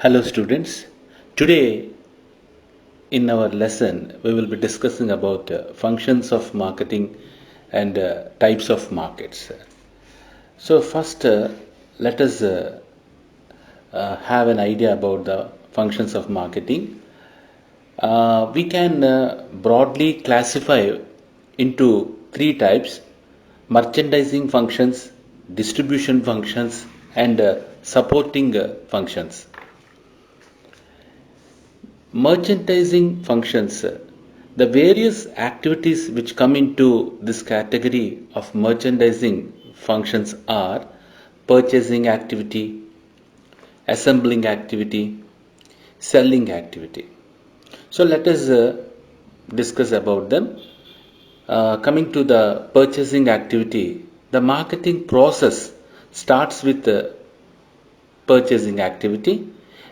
Hello students. Today in our lesson we will be discussing about functions of marketing and types of markets. So first let us have an idea about the functions of marketing. We can broadly classify into three types: merchandising functions, distribution functions, and supporting functions. Merchandising functions. The various activities which come into this category of merchandising functions are purchasing activity, assembling activity, selling activity. So let us discuss about them. Coming to the purchasing activity, the marketing process starts with the purchasing activity.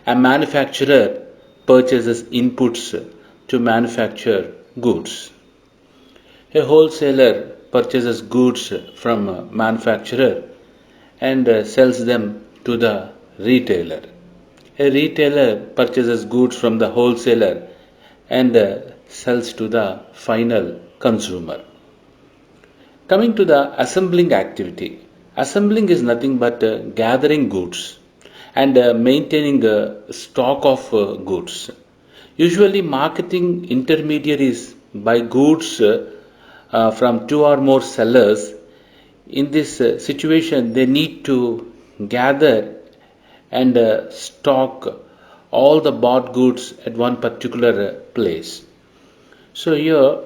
A manufacturer purchases inputs to manufacture goods. A wholesaler purchases goods from a manufacturer and sells them to the retailer. A retailer purchases goods from the wholesaler and sells to the final consumer. Coming to the assembling activity, assembling is nothing but gathering goods and maintaining a stock of goods. Usually, marketing intermediaries buy goods from two or more sellers. In this situation, they need to gather and stock all the bought goods at one particular place. So here,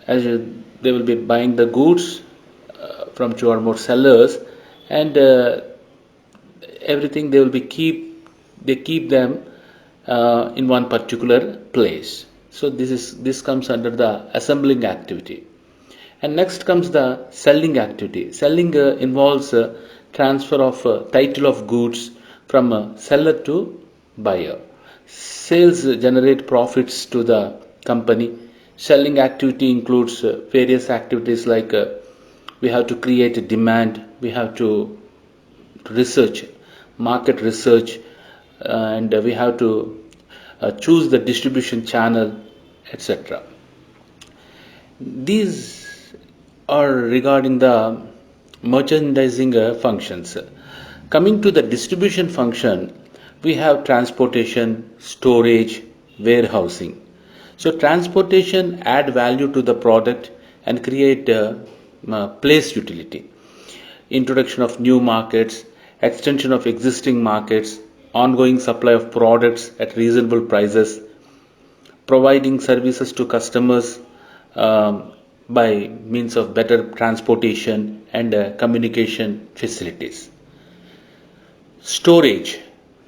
they will be buying the goods from two or more sellers, and everything they keep them in one particular place. So this comes under the assembling activity. And next comes the selling activity. Selling involves transfer of title of goods from seller to buyer. Sales generate profits to the company. Selling activity includes various activities like we have to create a demand, we have to research, market research, and we have to choose the distribution channel, etc. These are regarding the merchandising functions. Coming to the distribution function, we have transportation, storage, warehousing. So transportation add value to the product and create place utility. Introduction of new markets, extension of existing markets, ongoing supply of products at reasonable prices, providing services to customers by means of better transportation and communication facilities. Storage.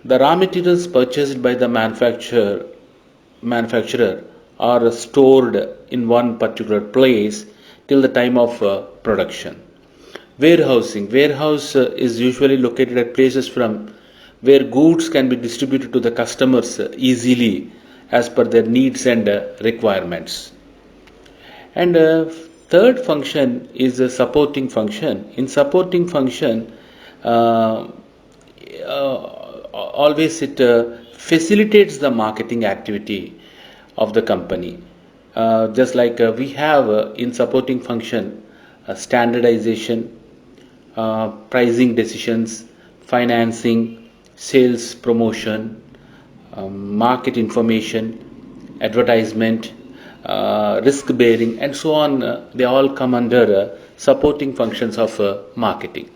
The raw materials purchased by the manufacturer are stored in one particular place till the time of production. Warehousing. Warehouse is usually located at places from where goods can be distributed to the customers easily as per their needs and requirements. And third function is a supporting function. In supporting function, uh, always it facilitates the marketing activity of the company. Just like we have in supporting function standardization, pricing decisions, financing, sales promotion, market information, advertisement, risk bearing, and so on. They all come under supporting functions of marketing.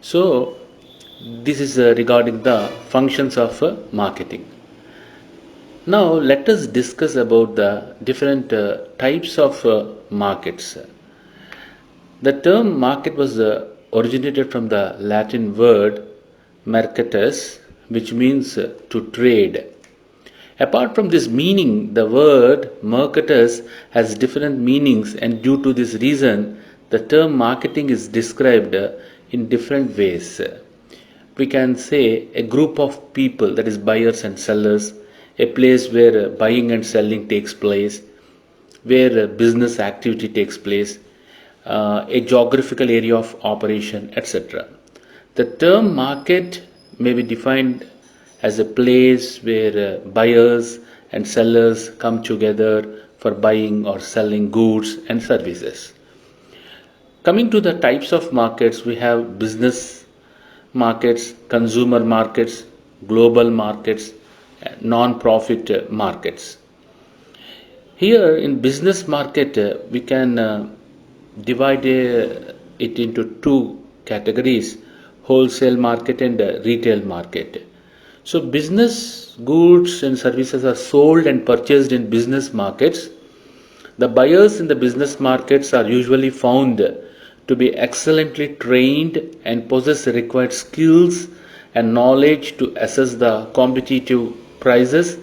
So, this is regarding the functions of marketing. Now, let us discuss about the different types of markets. The term market was originated from the Latin word mercatus, which means to trade. Apart from this meaning, the word mercatus has different meanings, and due to this reason, the term marketing is described in different ways. We can say a group of people, that is buyers and sellers, a place where buying and selling takes place, where business activity takes place, a geographical area of operation, etc. The term market may be defined as a place where buyers and sellers come together for buying or selling goods and services. Coming to the types of markets, we have business markets, consumer markets, global markets, non-profit markets. Here in business market, we can divide it into two categories: wholesale market and retail market. So business goods and services are sold and purchased in business markets. The buyers in the business markets are usually found to be excellently trained and possess the required skills and knowledge to assess the competitive prices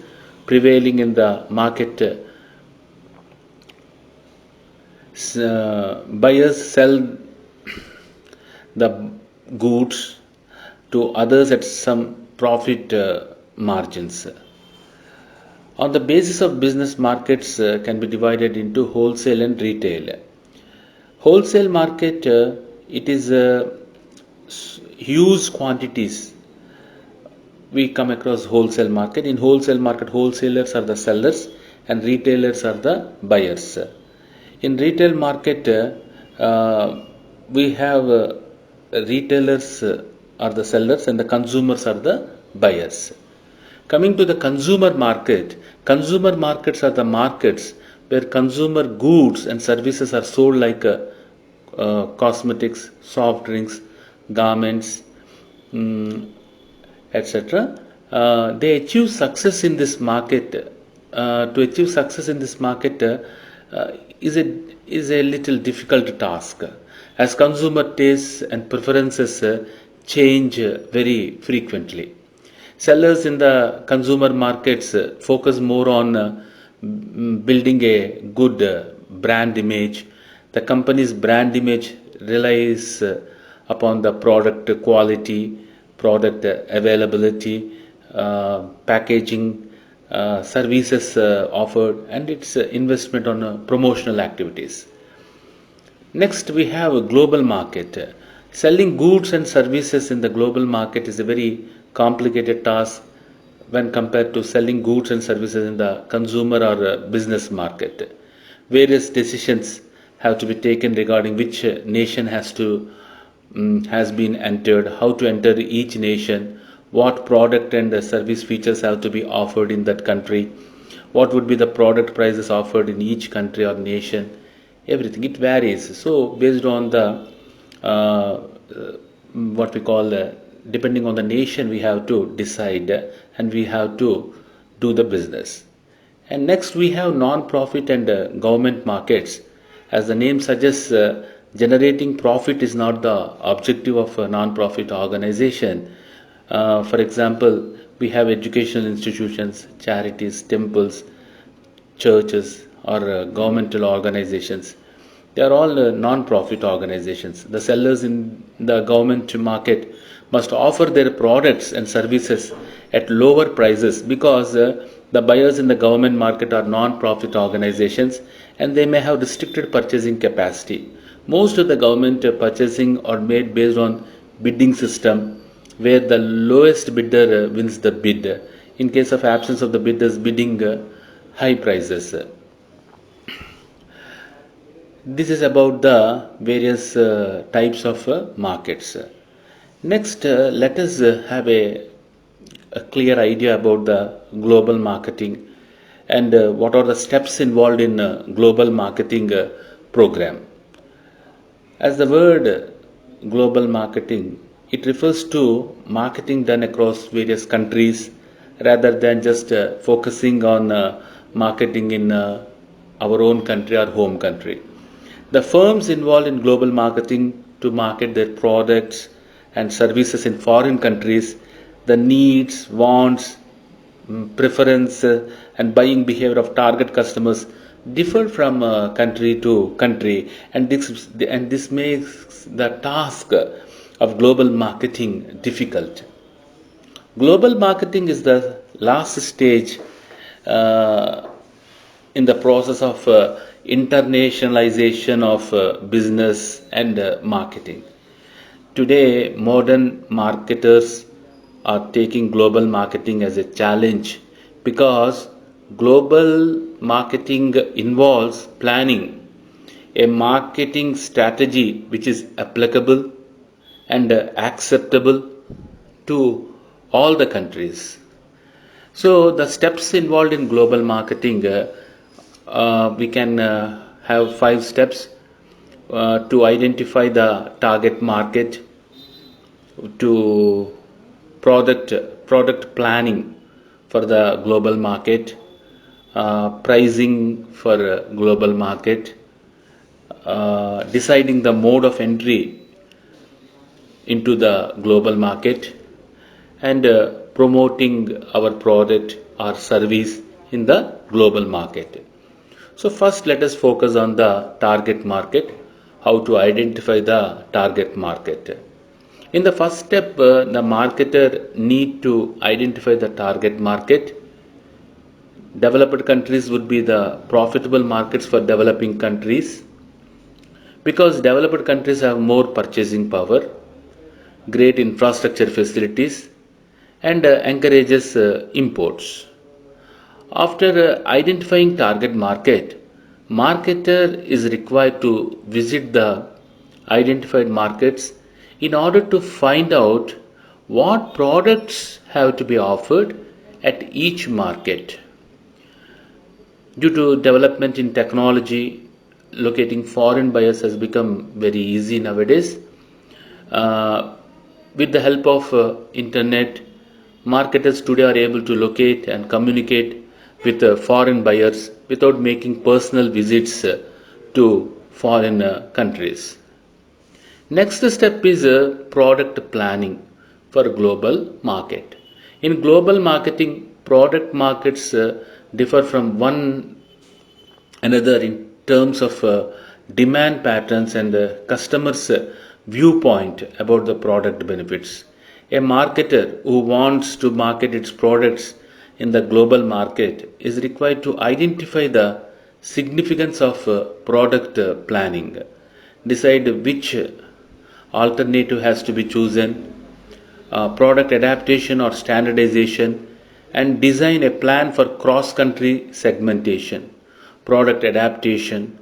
prevailing in the market. Buyers sell the goods to others at some profit margins. On the basis of business markets can be divided into wholesale and retail. Wholesale market, it is huge quantities. We come across wholesale market. In wholesale market, wholesalers are the sellers and retailers are the buyers. In retail market, we have retailers are the sellers and the consumers are the buyers. Coming to the consumer markets are the markets where consumer goods and services are sold, like cosmetics, soft drinks, garments, etc. They achieve success in this market. To achieve success in this market is a little difficult task, as consumer tastes and preferences change very frequently. Sellers in the consumer markets focus more on building a good brand image. The company's brand image relies upon the product quality, product availability, packaging, services offered, and its investment on promotional activities. Next, we have a global market. Selling goods and services in the global market is a very complicated task when compared to selling goods and services in the consumer or business market. Various decisions have to be taken regarding which nation has been entered, how to enter each nation, what product and service features have to be offered in that country, what would be the product prices offered in each country or nation. Everything, it varies. So based on the what we call depending on the nation, we have to decide and we have to do the business. And next we have non-profit and government markets. As the name suggests, generating profit is not the objective of a non-profit organization. For example, we have educational institutions, charities, temples, churches, or governmental organizations. They are all non-profit organizations. The sellers in the government market must offer their products and services at lower prices, because the buyers in the government market are non-profit organizations and they may have restricted purchasing capacity. Most of the government purchasing are made based on bidding system, where the lowest bidder wins the bid. In case of absence of the bidders bidding high prices. This is about the various types of markets. Next, let us have a clear idea about the global marketing and what are the steps involved in global marketing program. As the word global marketing, it refers to marketing done across various countries rather than just focusing on marketing in our own country or home country. The firms involved in global marketing to market their products and services in foreign countries, the needs, wants, preference, and buying behavior of target customers differ from country to country, and this makes the task of global marketing difficult. Global marketing is the last stage in the process of internationalization of business and marketing. Today, modern marketers are taking global marketing as a challenge because global marketing involves planning a marketing strategy which is applicable and acceptable to all the countries. So, the steps involved in global marketing, we can have 5 steps to identify the target market, to product planning for the global market, pricing for global market, deciding the mode of entry into the global market, and promoting our product or service in the global market. So first let us focus on the target market, how to identify the target market. In the first step, the marketer need to identify the target market. Developed countries would be the profitable markets for developing countries because developed countries have more purchasing power, great infrastructure facilities, and encourages imports. After identifying target market, marketer is required to visit the identified markets in order to find out what products have to be offered at each market. Due to development in technology, locating foreign buyers has become very easy nowadays. Uh, with the help of internet, marketers today are able to locate and communicate with foreign buyers without making personal visits to foreign countries. Next step is product planning for global market. In global marketing, product markets differ from one another in terms of demand patterns and customers' viewpoint about the product benefits. A marketer who wants to market its products in the global market is required to identify the significance of product planning, decide which alternative has to be chosen, product adaptation or standardization, and design a plan for cross country segmentation. Product adaptation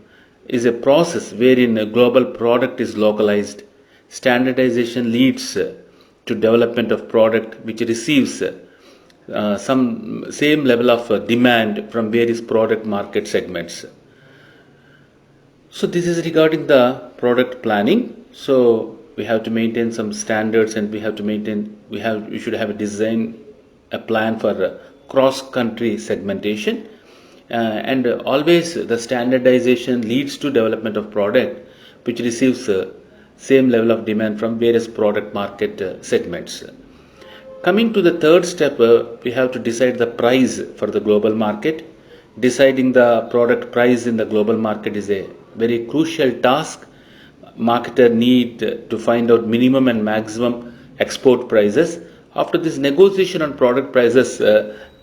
is a process wherein a global product is localized. Standardization leads to development of product which receives some same level of demand from various product market segments. So this is regarding the product planning. So we have to maintain some standards, and we should have a design, a plan for cross country segmentation, and always the standardization leads to development of product which receives same level of demand from various product market segments. Coming to the third step, we have to decide the price for the global market. Deciding the product price in the global market is a very crucial task. Marketer need to find out minimum and maximum export prices. After this, negotiation on product prices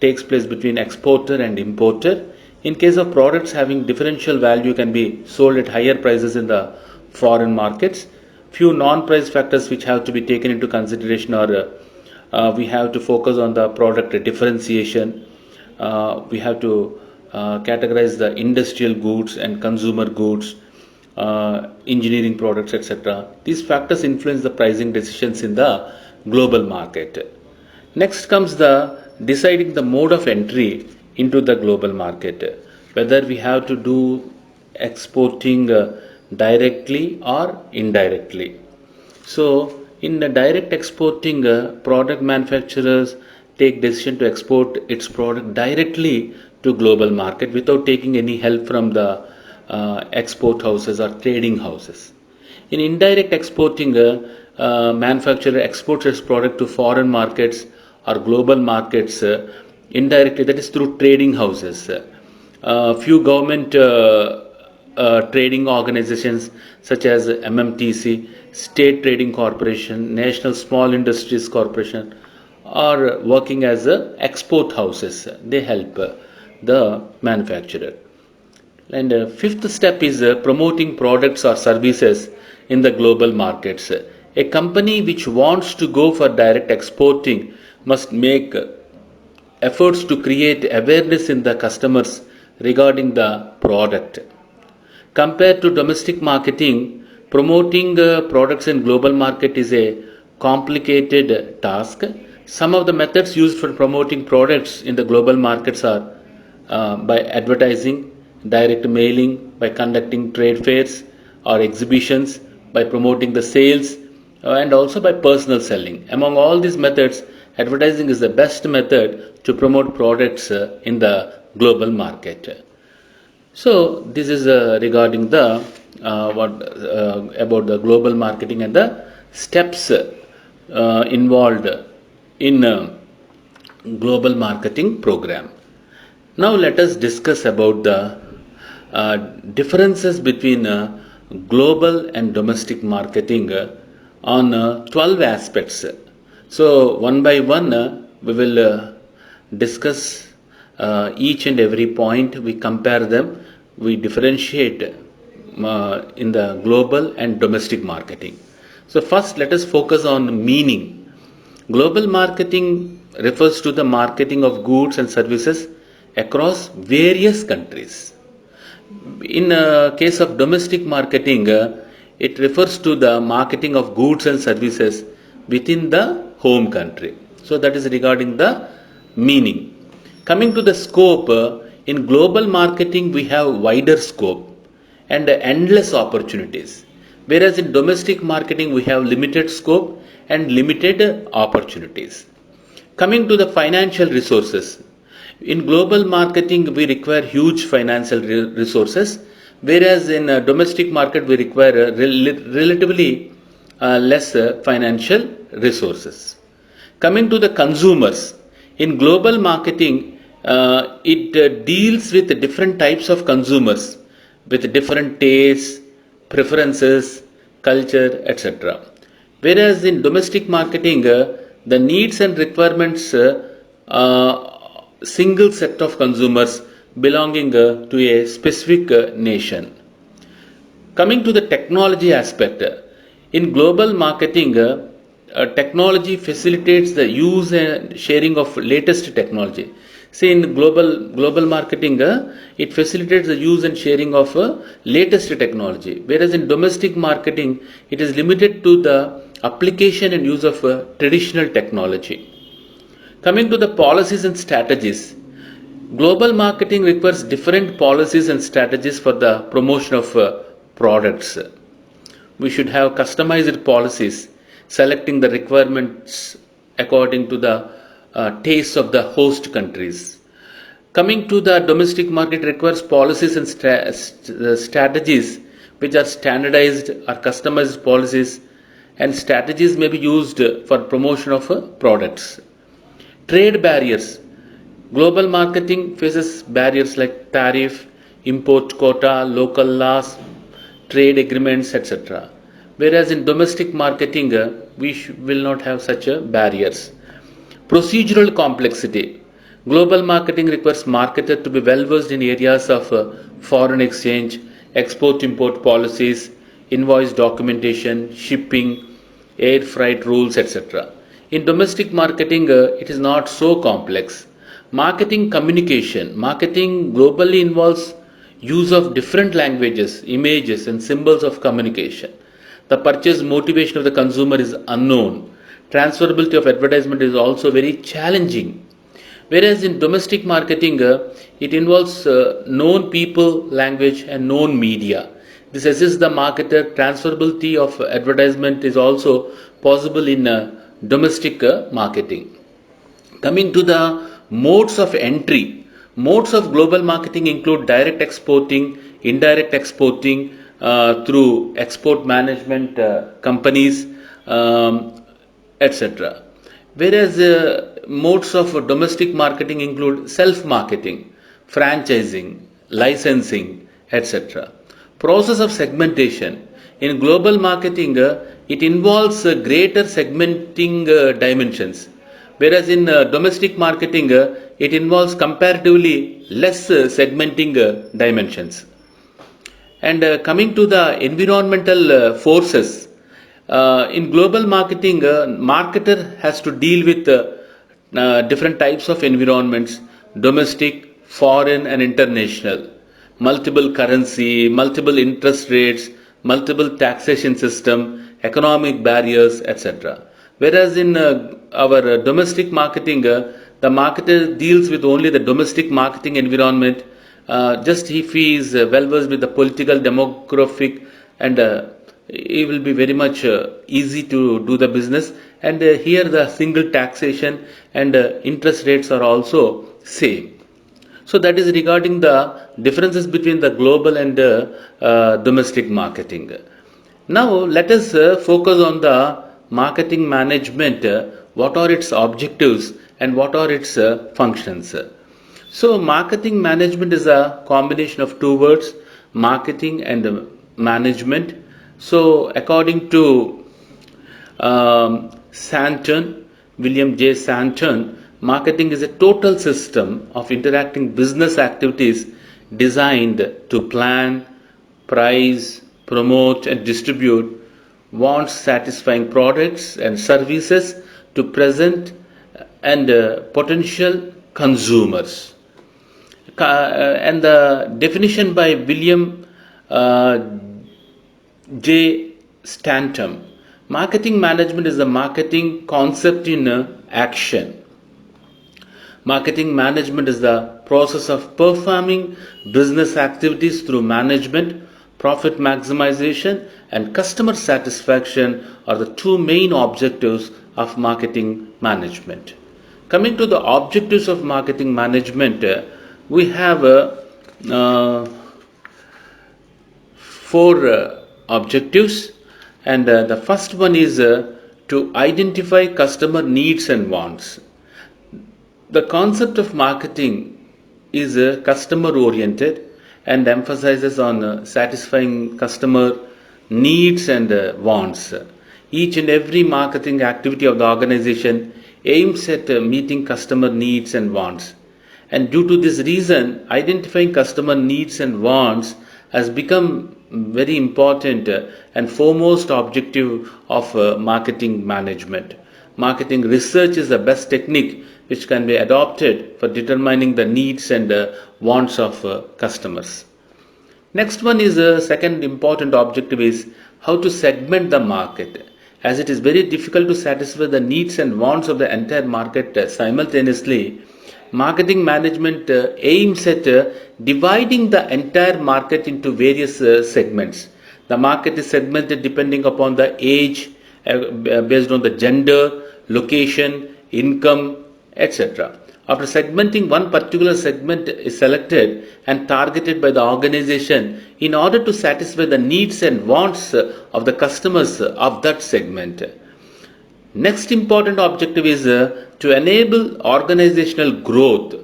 takes place between exporter and importer. In case of products having differential value can be sold at higher prices in the foreign markets. Few non-price factors which have to be taken into consideration are we have to focus on the product differentiation. We have to categorize the industrial goods and consumer goods, engineering products, etc. These factors influence the pricing decisions in the global market. Next comes the deciding the mode of entry into the global market, whether we have to do exporting directly or indirectly. So in the direct exporting, product manufacturers take decision to export its product directly to global market without taking any help from the export houses or trading houses. In indirect exporting, manufacturer exports its product to foreign markets or global markets indirectly, that is through trading houses. Few government trading organizations such as MMTC, State Trading Corporation, National Small Industries Corporation are working as export houses. They help the manufacturer. And fifth step is promoting products or services in the global markets. A company which wants to go for direct exporting must make efforts to create awareness in the customers regarding the product. Compared to domestic marketing, promoting products in global market is a complicated task. Some of the methods used for promoting products in the global markets are by advertising, direct mailing, by conducting trade fairs or exhibitions, by promoting the sales, and also by personal selling. Among all these methods, advertising is the best method to promote products in the global market. So this is regarding the what about the global marketing and the steps involved in global marketing program. Now let us discuss about the differences between global and domestic marketing on 12 aspects. So one by one we will discuss each and every point, we compare them, we differentiate in the global and domestic marketing. So first let us focus on meaning. Global marketing refers to the marketing of goods and services across various countries. In case of domestic marketing, it refers to the marketing of goods and services within the home country. So that is regarding the meaning. Coming to the scope, in global marketing we have wider scope and endless opportunities, whereas in domestic marketing we have limited scope and limited opportunities. Coming to the financial resources, in global marketing we require huge financial resources, whereas in domestic market we require relatively less financial resources. Coming to the consumers, in global marketing it deals with different types of consumers with different tastes, preferences, culture, etc. Whereas in domestic marketing, the needs and requirements single set of consumers belonging to a specific nation. Coming to the technology aspect, in global marketing, technology facilitates the use and sharing of latest technology. See, in global marketing, it facilitates the use and sharing of latest technology, whereas in domestic marketing, it is limited to the application and use of traditional technology. Coming to the policies and strategies, global marketing requires different policies and strategies for the promotion of products. We should have customized policies selecting the requirements according to the tastes of the host countries. Coming to the domestic market requires policies and strategies which are standardized or customized policies, and strategies may be used for promotion of products. Trade barriers. Global marketing faces barriers like tariff, import quota, local laws, trade agreements, etc. Whereas in domestic marketing, we will not have such barriers. Procedural complexity. Global marketing requires marketers to be well versed in areas of foreign exchange, export import policies, invoice documentation, shipping, air freight rules, etc. In domestic marketing, it is not so complex. Marketing communication. Marketing globally involves use of different languages, images, and symbols of communication. The purchase motivation of the consumer is unknown. Transferability of advertisement is also very challenging. Whereas in domestic marketing, it involves known people, language, and known media. This assists the marketer. Transferability of advertisement is also possible in domestic marketing. Coming to the modes of entry, modes of global marketing include direct exporting, indirect exporting through export management companies, etc. Whereas modes of domestic marketing include self-marketing, franchising, licensing, etc. Process of segmentation. In global marketing, it involves greater segmenting dimensions, whereas in domestic marketing, it involves comparatively less segmenting dimensions. And coming to the environmental forces, in global marketing, marketer has to deal with different types of environments, domestic, foreign, and international, multiple currency, multiple interest rates, multiple taxation system, economic barriers, etc. Whereas in our domestic marketing, the marketer deals with only the domestic marketing environment. Just if he is well versed with the political, demographic, and it will be very much easy to do the business. And here the single taxation and interest rates are also same. So that is regarding the differences between the global and domestic marketing. Now let us focus on the marketing management. What are its objectives and what are its functions? So marketing management is a combination of two words, marketing and management. So according to Santon, William J. Santon, marketing is a total system of interacting business activities designed to plan, price, promote, and distribute wants satisfying products and services to present and potential consumers. And the definition by William J. Stanton, marketing management is the marketing concept in action. Marketing management is the process of performing business activities through management. Profit maximization and customer satisfaction are the two main objectives of marketing management. Coming to the objectives of marketing management, we have four objectives, and the first one is to identify customer needs and wants. The concept of marketing is customer oriented and emphasizes on satisfying customer needs and wants. Each and every marketing activity of the organization aims at meeting customer needs and wants. And due to this reason, identifying customer needs and wants has become very important and foremost objective of marketing management. Marketing research is the best technique which can be adopted for determining the needs and wants of customers. Next one is second important objective is how to segment the market. As it is very difficult to satisfy the needs and wants of the entire market simultaneously, marketing management aims at dividing the entire market into various segments. The market is segmented depending upon the age, based on the gender, location, income, etc. After segmenting, one particular segment is selected and targeted by the organization in order to satisfy the needs and wants of the customers of that segment. Next important objective is to enable organizational growth.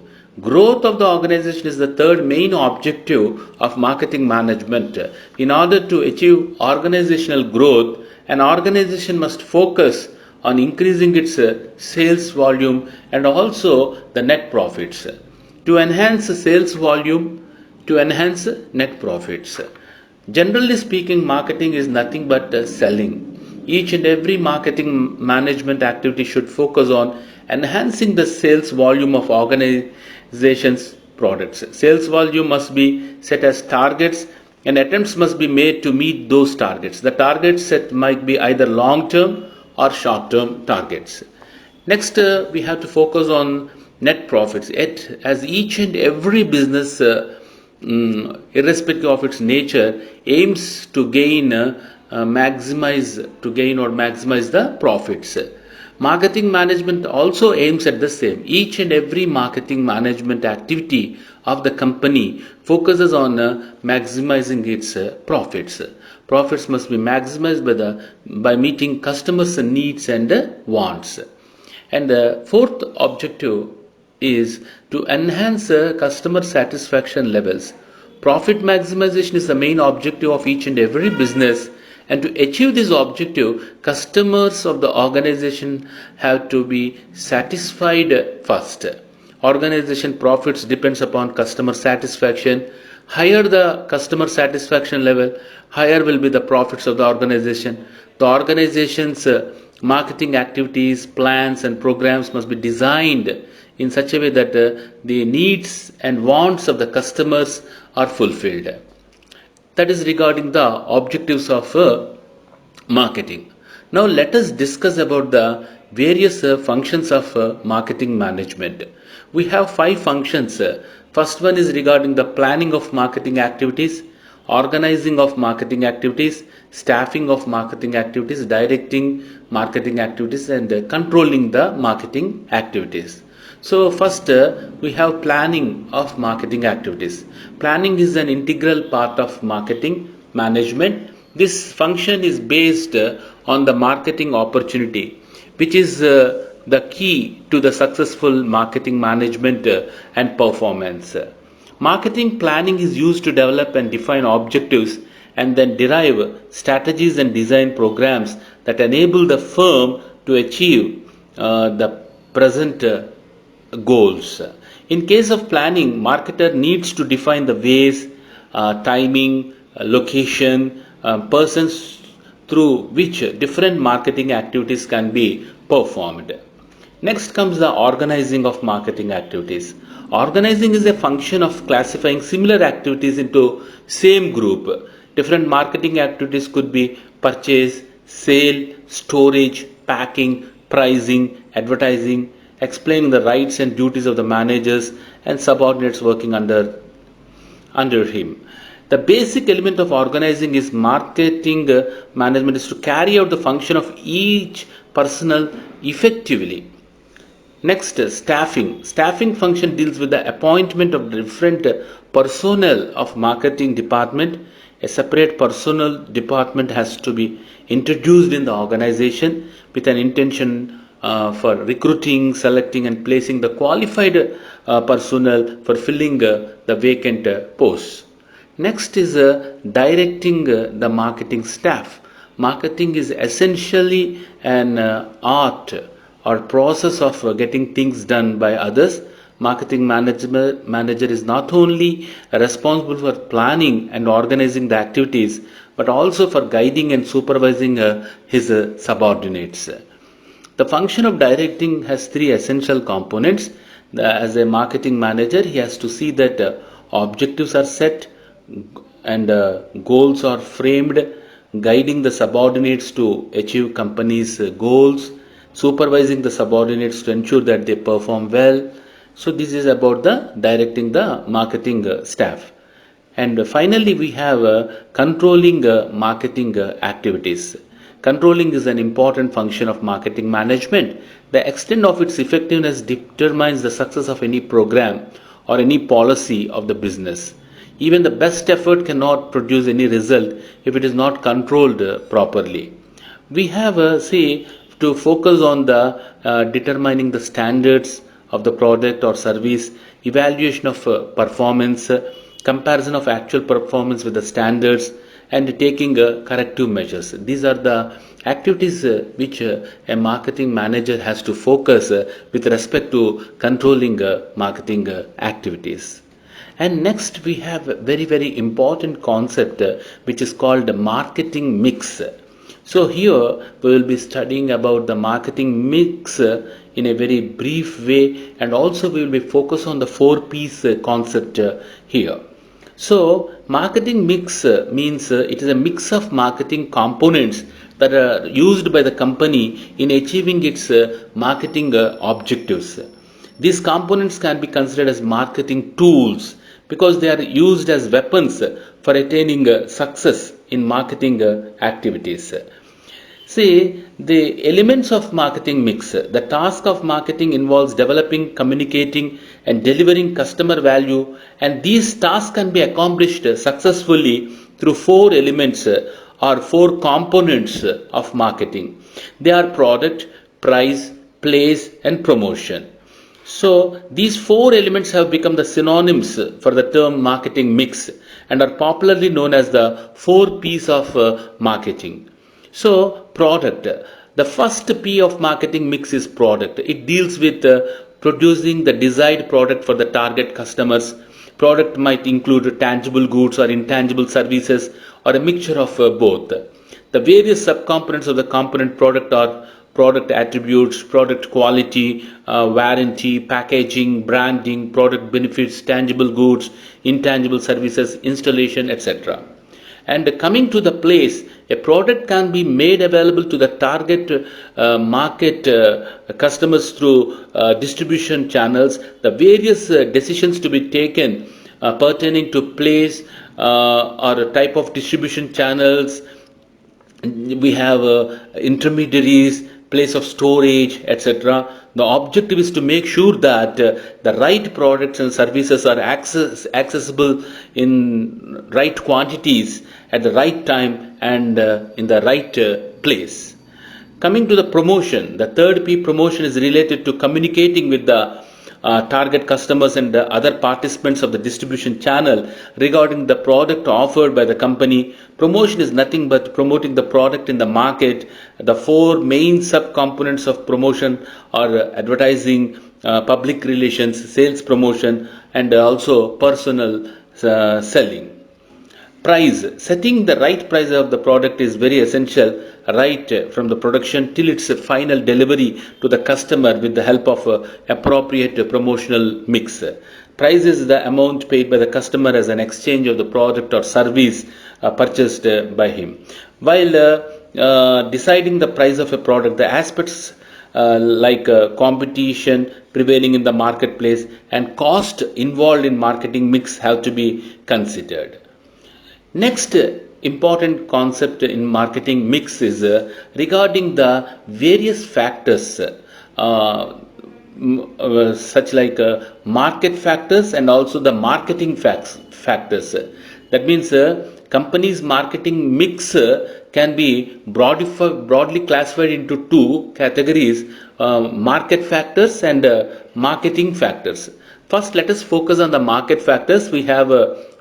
Growth of the organization is the third main objective of marketing management. In order to achieve organizational growth, an organization must focus on increasing its sales volume and also the net profits. To enhance sales volume, to enhance net profits. Generally speaking, marketing is nothing but selling. Each and every marketing management activity should focus on enhancing the sales volume of organizations' products. Sales volume must be set as targets and attempts must be made to meet those targets. The targets set might be either long term or short term targets. Next, we have to focus on net profits. As each and every business, irrespective of its nature, aims to maximize the profits. Marketing management also aims at the same. Each and every marketing management activity of the company focuses on maximizing its profits. Profits must be maximized by meeting customers' needs and wants. And the fourth objective is to enhance customer satisfaction levels. Profit maximization is the main objective of each and every business, and to achieve this objective, customers of the organization have to be satisfied first. Organization profits depends upon customer satisfaction. Higher the customer satisfaction level, higher will be the profits of the organization. The organization's Marketing activities, plans, and programs must be designed in such a way that the needs and wants of the customers are fulfilled. That is regarding the objectives of marketing. Now let us discuss about the various functions of marketing management. We have five functions. First one is regarding the planning of marketing activities, organizing of marketing activities, staffing of marketing activities, directing marketing activities, and controlling the marketing activities. So first we have planning of marketing activities. Planning is an integral part of marketing management. This function is based on the marketing opportunity, which is the key to the successful marketing management and performance. Marketing planning is used to develop and define objectives and then derive strategies and design programs that enable the firm to achieve the present goals. In case of planning, marketer needs to define the ways, timing, location, persons through which different marketing activities can be performed. Next comes the organizing of marketing activities. Organizing is a function of classifying similar activities into same group. Different marketing activities could be purchase, sale, storage, packing, pricing, advertising, explaining the rights and duties of the managers and subordinates working under him. The basic element of organizing is marketing management is to carry out the function of each personnel effectively. Next, staffing. Staffing function deals with the appointment of different personnel of marketing department. A separate personnel department has to be introduced in the organization with an intention for recruiting, selecting, and placing the qualified personnel for filling the vacant posts. Next is directing the marketing staff. Marketing is essentially an art or process of getting things done by others. Marketing manager is not only responsible for planning and organizing the activities, but also for guiding and supervising his subordinates. The function of directing has three essential components. As a marketing manager, he has to see that objectives are set and goals are framed, guiding the subordinates to achieve company's goals, supervising the subordinates to ensure that they perform well. So this is about the directing the marketing staff. And finally, we have controlling marketing activities. Controlling is an important function of marketing management. The extent of its effectiveness determines the success of any program or any policy of the business. Even the best effort cannot produce any result if it is not controlled properly. We have, to focus on the determining the standards of the product or service, evaluation of performance, comparison of actual performance with the standards, and taking corrective measures. These are the activities which a marketing manager has to focus with respect to controlling marketing activities. And next we have a very important concept which is called marketing mix. So here we will be studying about the marketing mix in a very brief way, and also we will be focused on the 4 P's concept here. So marketing mix means it is a mix of marketing components that are used by the company in achieving its marketing objectives. These components can be considered as marketing tools because they are used as weapons for attaining success in marketing activities. See, the elements of marketing mix. The task of marketing involves developing, communicating, and delivering customer value, and these tasks can be accomplished successfully through 4 elements or 4 components of marketing. They are product, price, place, and promotion. So these 4 elements have become the synonyms for the term marketing mix and are popularly known as the 4 P's of marketing. So product. The first P of marketing mix is product. It deals with producing the desired product for the target customers. Product might include tangible goods or intangible services or a mixture of both. The various subcomponents of the component product are product attributes, product quality, warranty, packaging, branding, product benefits, tangible goods, intangible services, installation, etc. And coming to the place, a product can be made available to the target market customers through distribution channels. The various decisions to be taken pertaining to place or type of distribution channels, we have intermediaries, place of storage, etc. The objective is to make sure that the right products and services are accessible in right quantities at the right time and in the right place. Coming to the promotion, the third P, promotion, is related to communicating with the target customers and the other participants of the distribution channel regarding the product offered by the company. Promotion is nothing but promoting the product in the market. The four main subcomponents of promotion are advertising, public relations, sales promotion, and also personal selling. Price, setting the right price of the product is very essential, right from the production till its final delivery to the customer with the help of appropriate promotional mix. Price is the amount paid by the customer as an exchange of the product or service purchased by him. While deciding the price of a product, the aspects like competition prevailing in the marketplace and cost involved in marketing mix have to be considered. Next important concept in marketing mix is regarding the various factors such like market factors and also the marketing factors. That means company's marketing mix can be broadly classified into two categories, market factors and marketing factors. First, let us focus on the market factors. We have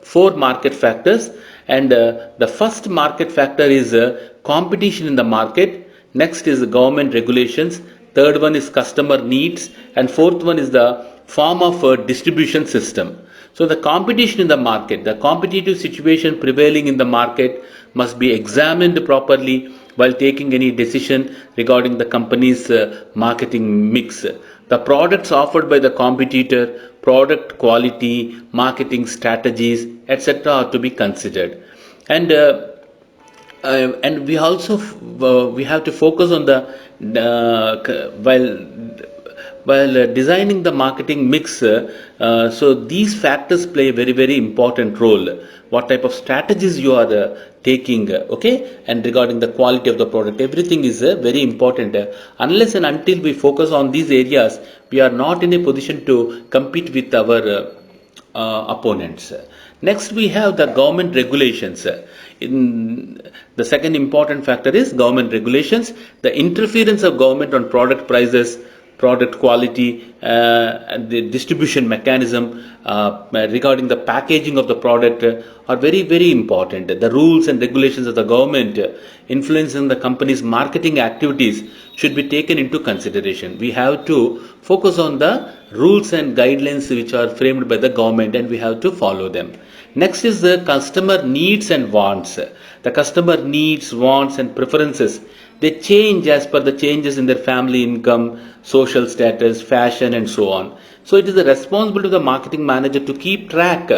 four market factors. And the first market factor is competition in the market. Next is government regulations. Third one is customer needs. And fourth one is the form of distribution system. So the competition in the market, the competitive situation prevailing in the market must be examined properly while taking any decision regarding the company's marketing mix. The products offered by the competitor, product quality, marketing strategies, etc. are to be considered. And we also we have to focus on the while designing the marketing mix. So these factors play a very important role. What type of strategies you are taking, okay, and regarding the quality of the product, everything is very important. Unless and until we focus on these areas, we are not in a position to compete with our opponents. Next, we have the government regulations. In the second important factor is government regulations. The interference of government on product prices, product quality, and the distribution mechanism regarding the packaging of the product are very important. The rules and regulations of the government influencing the company's marketing activities should be taken into consideration. We have to focus on the rules and guidelines which are framed by the government and we have to follow them. Next is the customer needs and wants. The customer needs, wants and preferences, they change as per the changes in their family income, social status, fashion and so on. So it is the responsibility of the marketing manager to keep track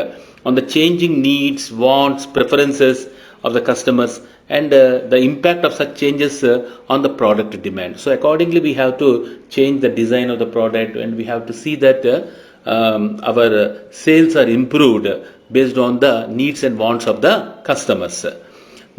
on the changing needs, wants, preferences of the customers and the impact of such changes on the product demand. So accordingly we have to change the design of the product and we have to see that our sales are improved based on the needs and wants of the customers.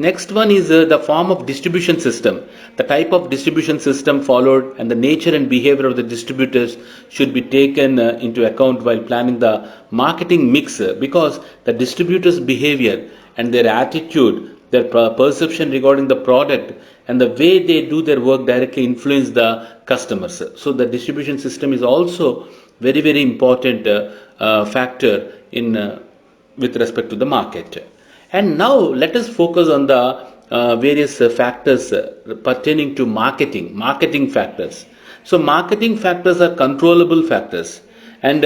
Next one is the form of distribution system. The type of distribution system followed and the nature and behavior of the distributors should be taken into account while planning the marketing mix, because the distributors' behavior and their attitude, their perception regarding the product and the way they do their work directly influence the customers. So the distribution system is also very important factor in with respect to the market. And now let us focus on the various factors pertaining to marketing factors. So marketing factors are controllable factors and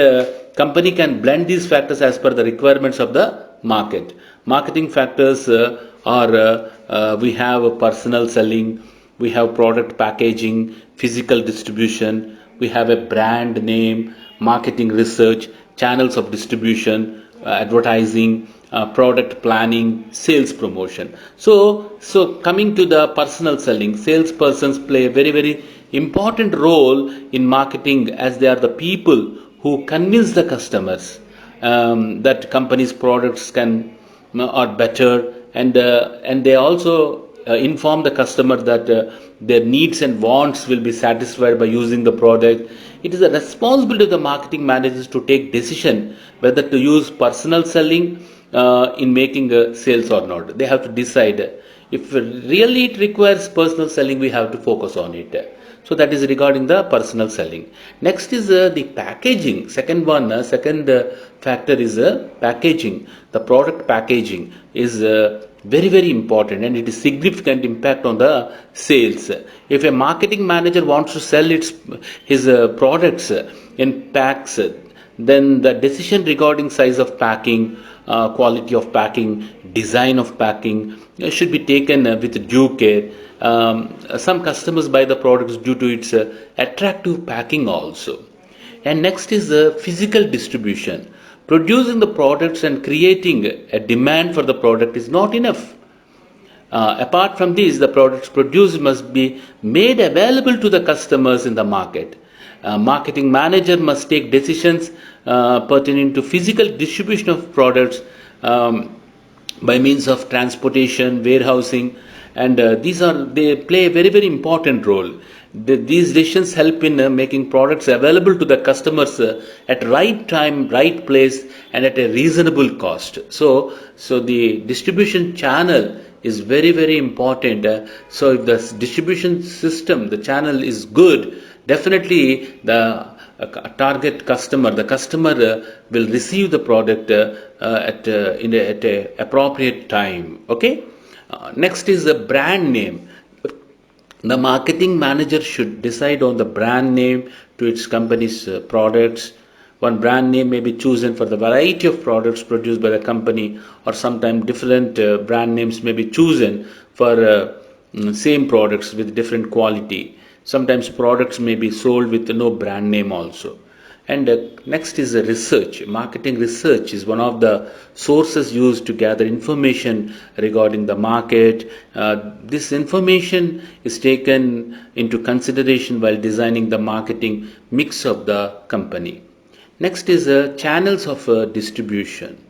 company can blend these factors as per the requirements of the market. Marketing factors are we have personal selling, we have product packaging, physical distribution, we have a brand name, marketing research, channels of distribution, advertising, product planning, sales promotion. So coming to the personal selling, salespersons play a very important role in marketing, as they are the people who convince the customers that company's products can are better, and they also inform the customer that their needs and wants will be satisfied by using the product. It is a responsibility of the marketing managers to take decision whether to use personal selling in making sales or not. They have to decide if really it requires personal selling, we have to focus on it. So that is regarding the personal selling. Next is the packaging. Second factor is packaging. The product packaging is very important, and it is significant impact on the sales. If a marketing manager wants to sell his products in packs, then the decision regarding size of packing, quality of packing, design of packing should be taken with due care. Some customers buy the products due to its attractive packing also. And next is the physical distribution. Producing the products and creating a demand for the product is not enough. Apart from this, the products produced must be made available to the customers in the market. Marketing manager must take decisions pertaining to physical distribution of products by means of transportation, warehousing, and they play a very important role. These decisions help in making products available to the customers at right time, right place, and at a reasonable cost. So the distribution channel is very important. So if the distribution system, the channel is good, definitely the target customer, the customer will receive the product at a appropriate time. Okay. Next is the brand name. The marketing manager should decide on the brand name to its company's products. One brand name may be chosen for the variety of products produced by the company, or sometimes different brand names may be chosen for same products with different quality. Sometimes products may be sold with no brand name also. And next is the research. Marketing research is one of the sources used to gather information regarding the market. This information is taken into consideration while designing the marketing mix of the company. Next is channels of distribution.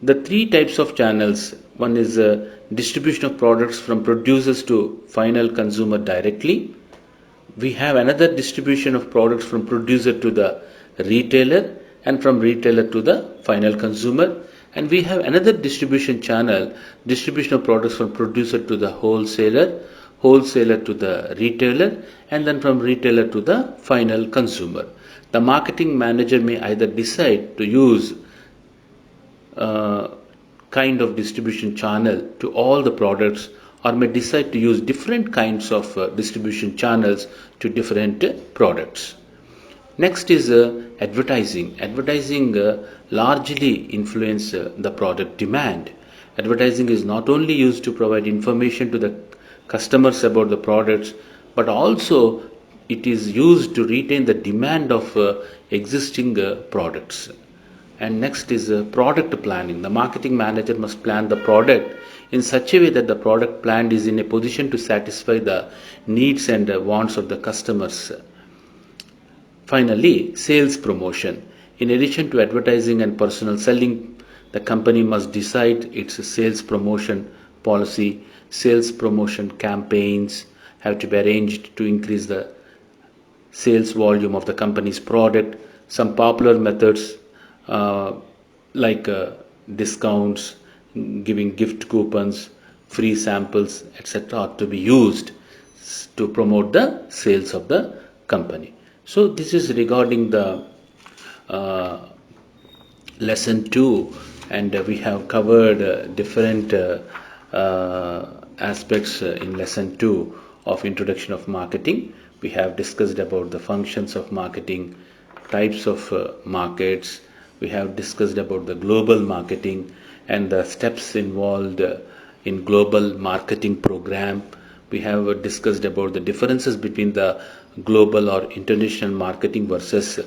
The three types of channels. One is distribution of products from producers to final consumer directly. We have another distribution of products from producer to the retailer, and from retailer to the final consumer. And we have another distribution channel, distribution of products from producer to the wholesaler, wholesaler to the retailer, and then from retailer to the final consumer. The marketing manager may either decide to use kind of distribution channel to all the products, or may decide to use different kinds of distribution channels to different products. Next is advertising. Advertising largely influence the product demand. Advertising is not only used to provide information to the customers about the products, but also it is used to retain the demand of existing products. And next is product planning. The marketing manager must plan the product in such a way that the product planned is in a position to satisfy the needs and wants of the customers. Finally, sales promotion. In addition to advertising and personal selling, the company must decide its sales promotion policy. Sales promotion campaigns have to be arranged to increase the sales volume of the company's product. Some popular methods like discounts, giving gift coupons, free samples, etc. are to be used to promote the sales of the company. So this is regarding the lesson 2, and we have covered different aspects in lesson 2 of introduction of marketing. We have discussed about the functions of marketing, types of markets. We have discussed about the global marketing and the steps involved in global marketing program. We have discussed about the differences between the global or international marketing versus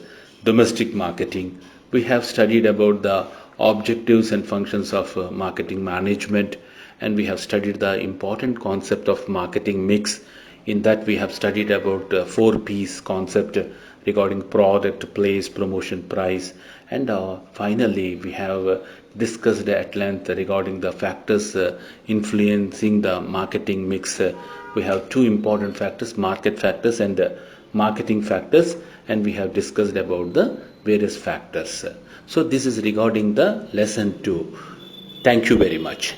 domestic marketing. We have studied about the objectives and functions of marketing management, and we have studied the important concept of marketing mix. In that, we have studied about 4 P's concept regarding product, place, promotion, price, and finally we have discussed at length regarding the factors influencing the marketing mix. We have two important factors, market factors and marketing factors, and we have discussed about the various factors. So this is regarding the lesson 2. Thank you very much.